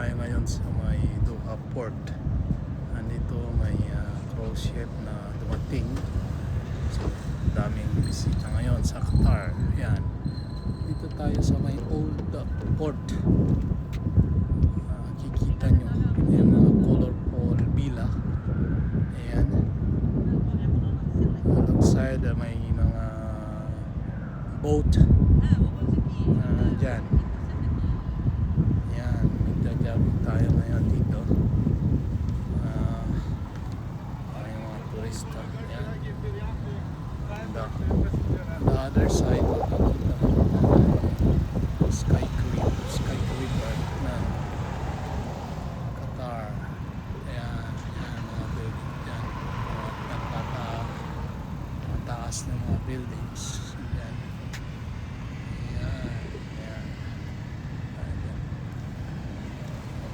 tayo ngayon sa may Doha Port. Andito may cruise ship na dumating. So daming bisita ngayon sa Qatar. Yan. Dito tayo sa may Old Port. Kikita nyo yung mga colorful villa. Ayan. Alongside may mga boat. Dyan. Yan. Magdadabog tayo ngayon dito. May mga turista. Yan. The other side Sky River na Qatar. Ayan, mga building dyan, mataas na mga buildings. Ayan. Ayan. Ayan.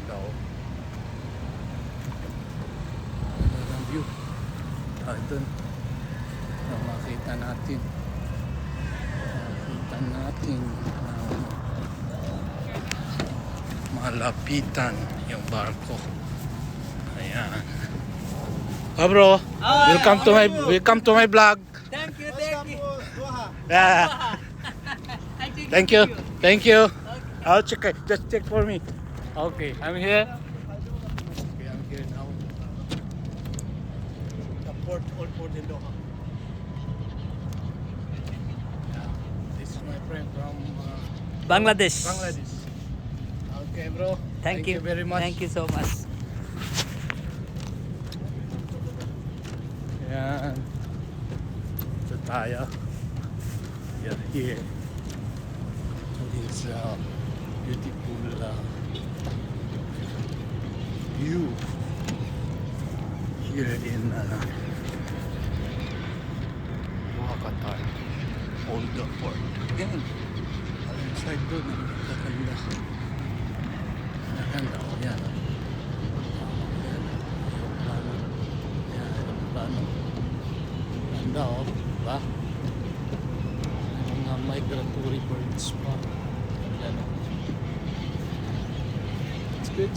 Daw. Ayan ang view. Doon makita natin malapitan yung barko. Ayan. Bro, welcome to my vlog. Thank you. Yeah. Thank you. I'll check it. Just check for me. Okay, I'm here. Okay, I'm here now. The port, Old Port in Doha. This is my friend from Bangladesh. Okay, bro. Thank you very much. Thank you so much. Yan. Ito tayo. We are here. This beautiful view here in Doha, Qatar. Old Port. Yan. Inside doon. Maganda. Maganda. O yan. Plano. Ganda o. Diba? May mga migratory birds pa. Yan o. It's good.